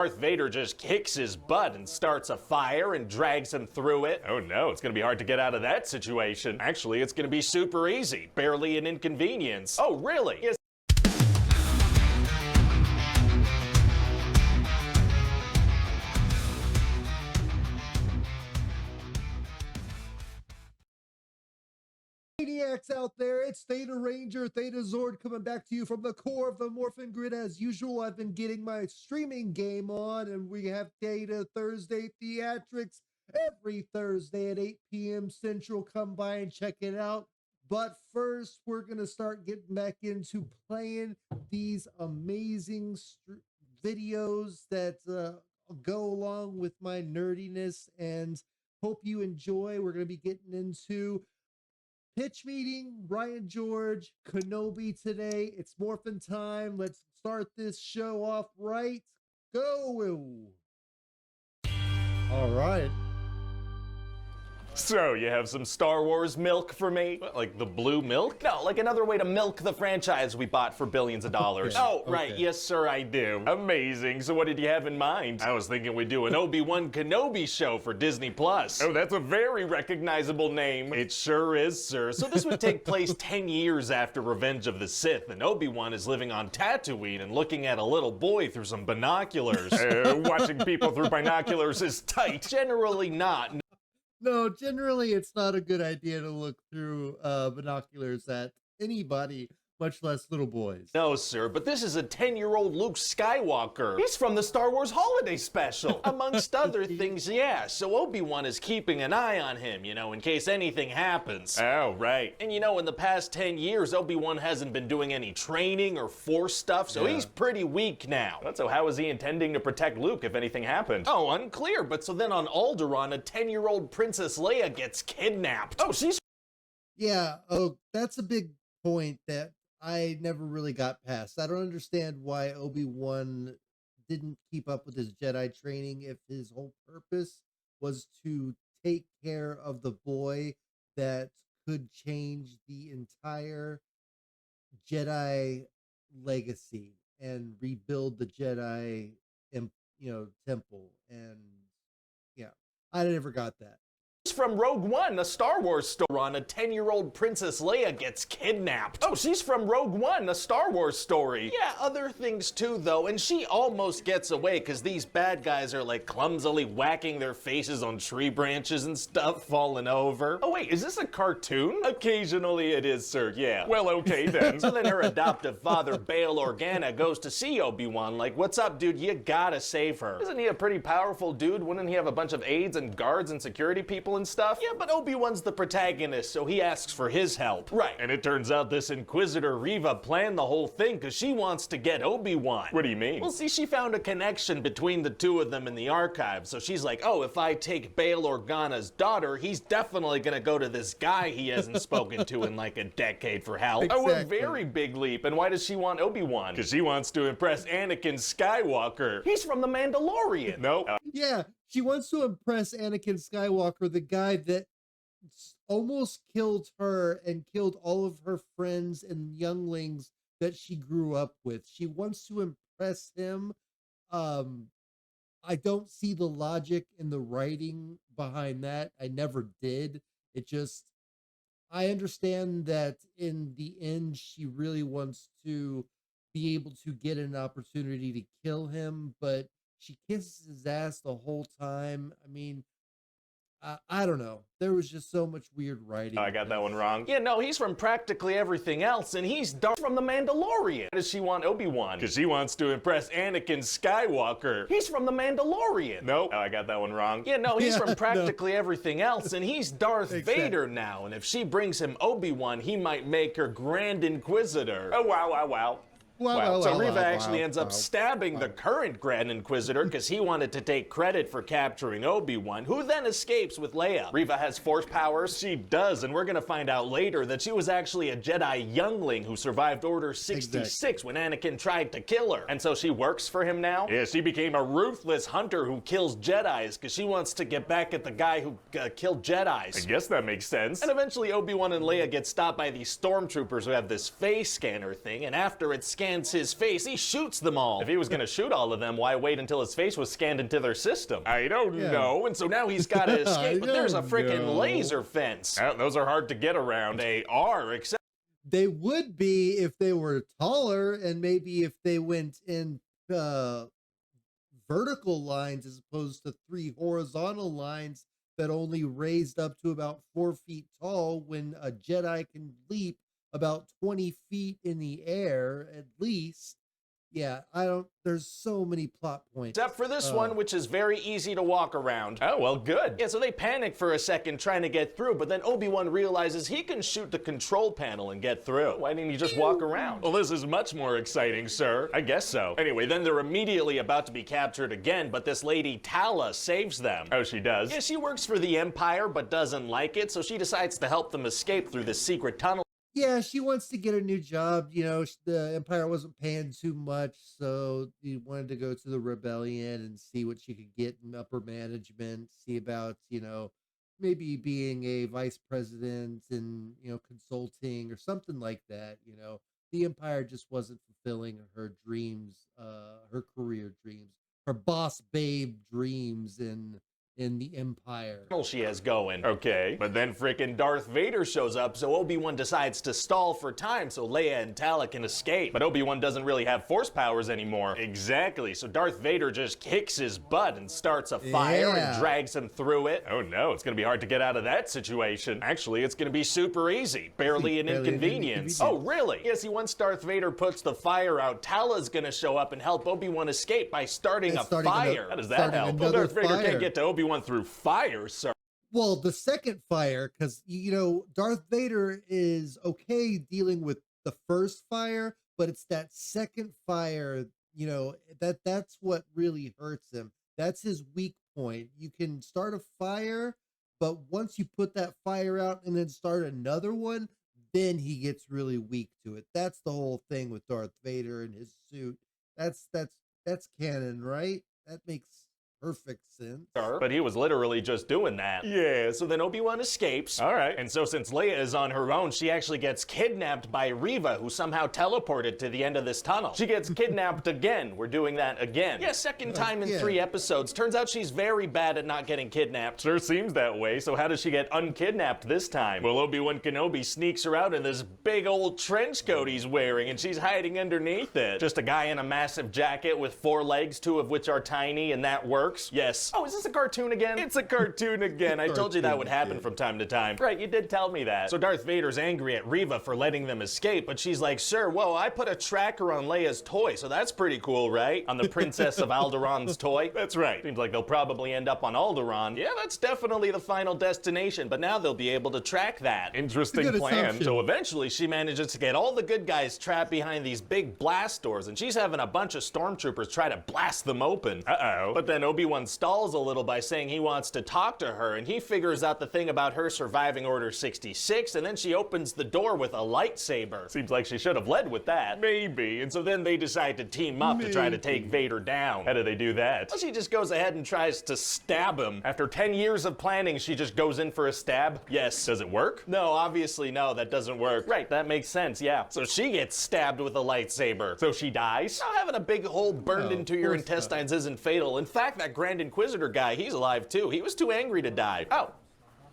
Darth Vader just kicks his butt and starts a fire and drags him through it. Oh no, it's gonna be hard to get out of that situation. Actually, it's gonna be super easy. Barely an inconvenience. Oh, really? Yes. Maniacs out there, it's Theta Ranger, Thetazord coming back to you from the core of the Morphin Grid. As usual, I've been getting my streaming game on, and we have Theta Thursday Theatrics every Thursday at 8 p.m. Central. Come by and check it out. But first, we're going to start getting back into playing these amazing videos that go along with my nerdiness, and hope you enjoy. We're going to be getting into pitch meeting, Ryan George, Kenobi today. It's morphin' time. Let's start this show off right. Go! All right. So, you have some Star Wars milk for me? What, like the blue milk? No, like another way to milk the franchise we bought for billions of dollars. Okay. Oh, right. Yes, sir, I do. Amazing. So what did you have in mind? I was thinking we'd do an Obi Wan Kenobi show for Disney+. Oh, that's a very recognizable name. It sure is, sir. So this would take place 10 years after Revenge of the Sith, and Obi-Wan is living on Tatooine and looking at a little boy through some binoculars. Watching people through binoculars is tight. Generally not. No, generally it's not a good idea to look through binoculars at anybody, much less little boys. No, sir, but this is a 10-year-old Luke Skywalker. He's from the Star Wars Holiday Special. Amongst other things, yeah. So Obi-Wan is keeping an eye on him, you know, in case anything happens. Oh, right. And you know, in the past 10 years, Obi-Wan hasn't been doing any training or force stuff, so he's pretty weak now. So how is he intending to protect Luke if anything happened? Oh, unclear, but so then on Alderaan, a 10-year-old Princess Leia gets kidnapped. Oh, she's... Yeah, that's a big point that I never really got past. I don't understand why Obi-Wan didn't keep up with his Jedi training if his whole purpose was to take care of the boy that could change the entire Jedi legacy and rebuild the Jedi, temple. And yeah, I never got that. From Rogue One, a Star Wars story. On a 10-year-old Princess Leia gets kidnapped. Oh, she's from Rogue One, a Star Wars story. Yeah, other things too, though, and she almost gets away because these bad guys are like clumsily whacking their faces on tree branches and stuff, falling over. Oh wait, is this a cartoon? Occasionally it is, sir, yeah. Well, okay then. So then her adoptive father, Bail Organa, goes to see Obi-Wan like, what's up, dude, you gotta save her. Isn't he a pretty powerful dude? Wouldn't he have a bunch of aides and guards and security people and stuff? Yeah, but Obi-Wan's the protagonist, so he asks for his help. Right, and it turns out this Inquisitor Reva planned the whole thing because she wants to get Obi-Wan. What do you mean? Well, see, she found a connection between the two of them in the archive, so she's like, oh, if I take Bail Organa's daughter, he's definitely gonna go to this guy he hasn't spoken to in like a decade for help. Exactly. Oh, a very big leap, and why does she want Obi-Wan? Because she wants to impress Anakin Skywalker. He's from The Mandalorian. Nope. Yeah, she wants to impress Anakin Skywalker, the guy that almost killed her and killed all of her friends and younglings that she grew up with. She wants to impress him. I don't see the logic in the writing behind that. I never did. I understand that in the end, she really wants to be able to get an opportunity to kill him, but she kisses his ass the whole time. I mean, I don't know. There was just so much weird writing. Oh, I got that one wrong. Yeah, no, he's from practically everything else, and he's from The Mandalorian. Why does she want Obi-Wan? Because she wants to impress Anakin Skywalker. He's from The Mandalorian. Nope. Oh, I got that one wrong. Yeah, no, he's from practically everything else, and he's Darth Vader now, and if she brings him Obi-Wan, he might make her Grand Inquisitor. Oh, wow, wow, wow. So Reva actually ends up stabbing the current Grand Inquisitor because he wanted to take credit for capturing Obi-Wan, who then escapes with Leia. Reva has force powers. She does, and we're gonna find out later that she was actually a Jedi youngling who survived Order 66 when Anakin tried to kill her. And so she works for him now? Yeah, she became a ruthless hunter who kills Jedis because she wants to get back at the guy who killed Jedis. I guess that makes sense. And eventually Obi-Wan and Leia get stopped by these stormtroopers who have this face scanner thing, and after it's scanned scans his face, he shoots them all. If he was gonna shoot all of them, why wait until his face was scanned into their system? I don't know. And so now he's gotta escape, but there's a freaking laser fence. Those are hard to get around. They are, except They would be if they were taller, and maybe if they went in vertical lines as opposed to 3 horizontal lines that only raised up to about 4 feet tall, when a Jedi can leap about 20 feet in the air at least. Yeah, there's so many plot points. except for this one, which is very easy to walk around. Oh, well, good. Yeah, so they panic for a second trying to get through, but then Obi-Wan realizes he can shoot the control panel and get through. Why didn't he just walk around? Well, this is much more exciting, sir. I guess so. Anyway, then they're immediately about to be captured again, but this lady Tala saves them. Oh, she does? Yeah, she works for the Empire, but doesn't like it, so she decides to help them escape through this secret tunnel. Yeah, she wants to get a new job. You know, the Empire wasn't paying too much, so she wanted to go to the rebellion and see what she could get in upper management, see about, maybe being a vice president and, consulting or something like that. The Empire just wasn't fulfilling her dreams, her career dreams, her boss babe dreams in the Empire. She has going. Okay. But then frickin' Darth Vader shows up, so Obi-Wan decides to stall for time so Leia and Tala can escape. But Obi-Wan doesn't really have force powers anymore. Exactly. So Darth Vader just kicks his butt and starts a fire and drags him through it. Oh no, it's gonna be hard to get out of that situation. Actually, it's gonna be super easy. Barely an inconvenience. Oh, really? Yeah, see, once Darth Vader puts the fire out, Tala's gonna show up and help Obi-Wan escape by starting a fire. How does that help? Well, Darth Vader can't get to Obi-Wan through fire, sir. Well, the second fire, because Darth Vader is okay dealing with the first fire, but it's that second fire, that's what really hurts him. That's his weak point. You can start a fire, but once you put that fire out and then start another one, then he gets really weak to it. That's the whole thing with Darth Vader and his suit. That's canon, right? That makes perfect sense. But he was literally just doing that. Yeah, so then Obi-Wan escapes. All right. And so since Leia is on her own, she actually gets kidnapped by Reva, who somehow teleported to the end of this tunnel. She gets kidnapped again. We're doing that again. Yeah, second time in 3 episodes. Turns out she's very bad at not getting kidnapped. Sure seems that way. So how does she get unkidnapped this time? Well, Obi-Wan Kenobi sneaks her out in this big old trench coat he's wearing, and she's hiding underneath it. Just a guy in a massive jacket with 4 legs, 2 of which are tiny, and that works. Yes. Oh, is this a cartoon again? It's a cartoon again. I told you that would happen from time to time. Right, you did tell me that. So Darth Vader's angry at Reva for letting them escape, but she's like, sure, whoa, I put a tracker on Leia's toy, so that's pretty cool, right? On the Princess of Alderaan's toy? That's right. Seems like they'll probably end up on Alderaan. Yeah, that's definitely the final destination, but now they'll be able to track that. Interesting plan. So eventually she manages to get all the good guys trapped behind these big blast doors, and she's having a bunch of stormtroopers try to blast them open. Uh-oh. But then Obi-Wan stalls a little by saying he wants to talk to her, and he figures out the thing about her surviving Order 66, and then she opens the door with a lightsaber. Seems like she should have led with that. Maybe. And so then they decide to team up to try to take Vader down. How do they do that? Well, she just goes ahead and tries to stab him. After 10 years of planning, she just goes in for a stab. Yes. Does it work? No, obviously no, that doesn't work. Right, that makes sense, yeah. So she gets stabbed with a lightsaber. So she dies? Now, having a big hole burned into your intestines isn't fatal. In fact, that Grand Inquisitor guy, he's alive too. He was too angry to die. Oh.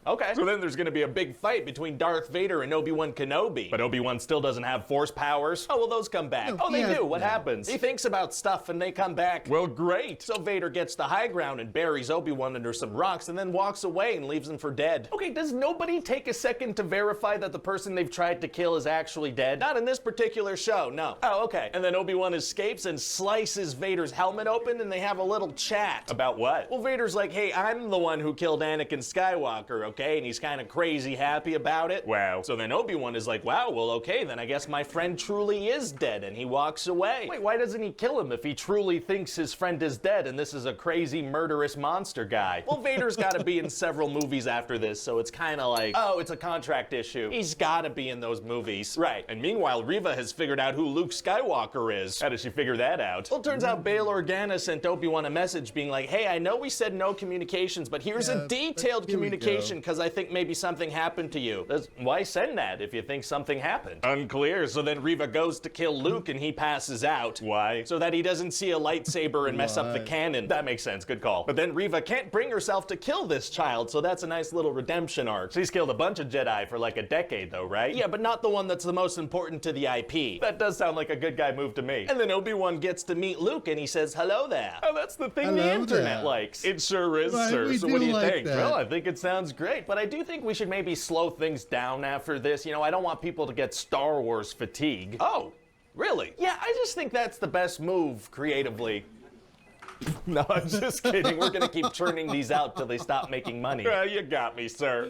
Okay. So then there's gonna be a big fight between Darth Vader and Obi-Wan Kenobi. But Obi-Wan still doesn't have force powers. Oh, well, those come back. Oh, they do. What happens? He thinks about stuff and they come back. Well, great. So Vader gets the high ground and buries Obi-Wan under some rocks and then walks away and leaves him for dead. Okay, does nobody take a second to verify that the person they've tried to kill is actually dead? Not in this particular show, no. Oh, okay. And then Obi-Wan escapes and slices Vader's helmet open and they have a little chat. About what? Well, Vader's like, hey, I'm the one who killed Anakin Skywalker, okay? And he's kind of crazy happy about it. Wow. So then Obi-Wan is like, wow, well, okay, then I guess my friend truly is dead, and he walks away. Wait, why doesn't he kill him if he truly thinks his friend is dead and this is a crazy murderous monster guy? Well, Vader's gotta be in several movies after this, so it's kind of like, oh, it's a contract issue. He's gotta be in those movies. Right. And meanwhile, Reva has figured out who Luke Skywalker is. How does she figure that out? Well, it turns out Bail Organa sent Obi-Wan a message being like, hey, I know we said no communications, but here's a detailed communication attention because I think maybe something happened to you. Why send that if you think something happened? Unclear. So then Reva goes to kill Luke and he passes out. Why? So that he doesn't see a lightsaber and mess up the canon. That makes sense. Good call. But then Reva can't bring herself to kill this child, so that's a nice little redemption arc. She's killed a bunch of Jedi for like a decade though, right? Yeah, but not the one that's the most important to the IP. That does sound like a good guy move to me. And then Obi-Wan gets to meet Luke and he says, hello there. Oh, that's the thing the internet likes. It sure is, sir. So what do you think? Well, I think it sounds great, but I do think we should maybe slow things down after this. You know, I don't want people to get Star Wars fatigue. Oh, really? Yeah, I just think that's the best move creatively. No, I'm just kidding. We're gonna keep churning these out till they stop making money. You got me, sir.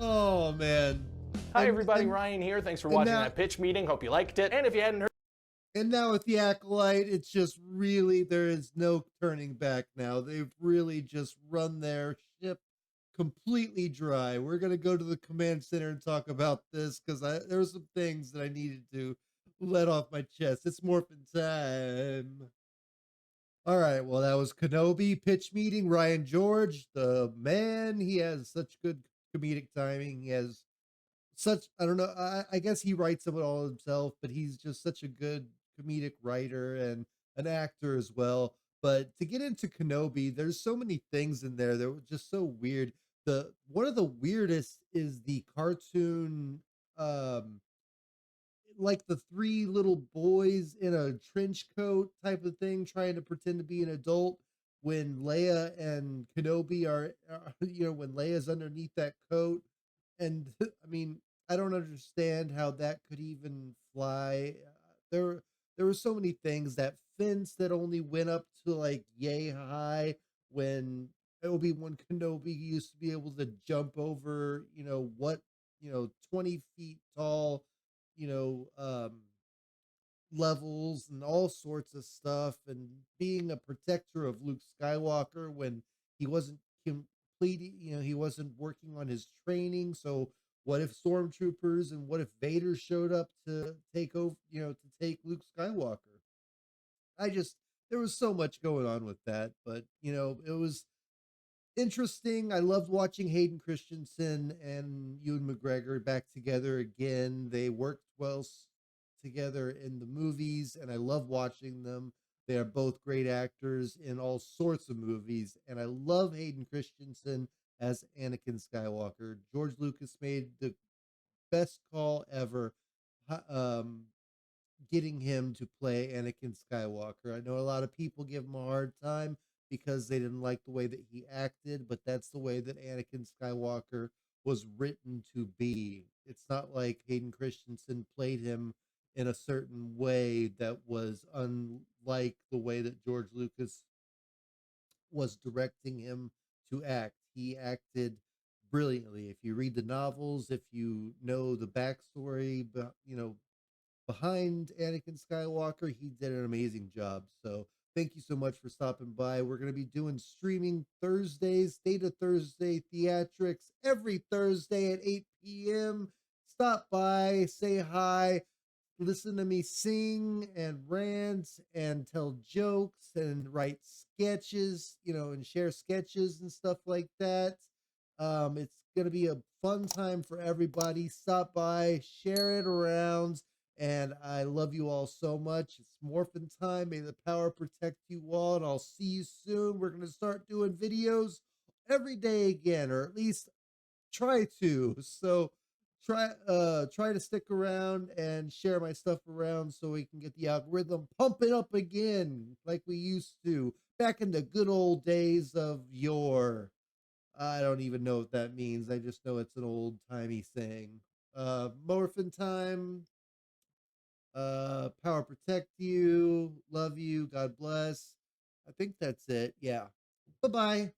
Oh, man. Hi, everybody. Ryan here. Thanks for watching that pitch meeting. Hope you liked it. And if you hadn't heard... And now with the Acolyte, it's just really, there is no turning back now. They've really just run their ship completely dry. We're going to go to the command center and talk about this because there were some things that I needed to let off my chest. It's morphin' time. All right, well, that was Kenobi pitch meeting. Ryan George, the man, he has such good comedic timing. He has such, I don't know, I guess he writes them all himself, but he's just such a good comedic writer and an actor as well. But to get into Kenobi, there's so many things in there that were just so weird. One of the weirdest is the cartoon, like the three little boys in a trench coat type of thing trying to pretend to be an adult when Leia and Kenobi are when Leia's underneath that coat. And I mean, I don't understand how that could even fly. There were so many things. That fence that only went up to like yay high when Obi-Wan Kenobi used to be able to jump over, 20 feet tall, you know, um, levels and all sorts of stuff, and being a protector of Luke Skywalker when he wasn't completing, he wasn't working on his training. So what if stormtroopers and what if Vader showed up to take over, to take Luke Skywalker? There was so much going on with that, but it was interesting. I loved watching Hayden Christensen and Ewan McGregor back together again. They worked well together in the movies, and I love watching them. They are both great actors in all sorts of movies, and I love Hayden Christensen as Anakin Skywalker. George Lucas made the best call ever, getting him to play Anakin Skywalker. I know a lot of people give him a hard time because they didn't like the way that he acted, but that's the way that Anakin Skywalker was written to be. It's not like Hayden Christensen played him in a certain way that was unlike the way that George Lucas was directing him to act. He acted brilliantly. If you read the novels, if you know the backstory, behind Anakin Skywalker, he did an amazing job. So thank you so much for stopping by. We're going to be doing streaming Thursdays, State of Thursday Theatrics, every Thursday at 8 p.m. Stop by, say hi, listen to me sing and rant and tell jokes and write sketches, and share sketches and stuff like that. It's going to be a fun time for everybody. Stop by, share it around. And I love you all so much. It's morphin' time. May the power protect you all. And I'll see you soon. We're going to start doing videos every day again, or at least try to. So try to stick around and share my stuff around so we can get the algorithm pumping up again like we used to back in the good old days of yore. I don't even know what that means. I just know it's an old timey saying. Morphin' time. Power protect you. Love you. God bless. I think that's it. Yeah. Bye-bye.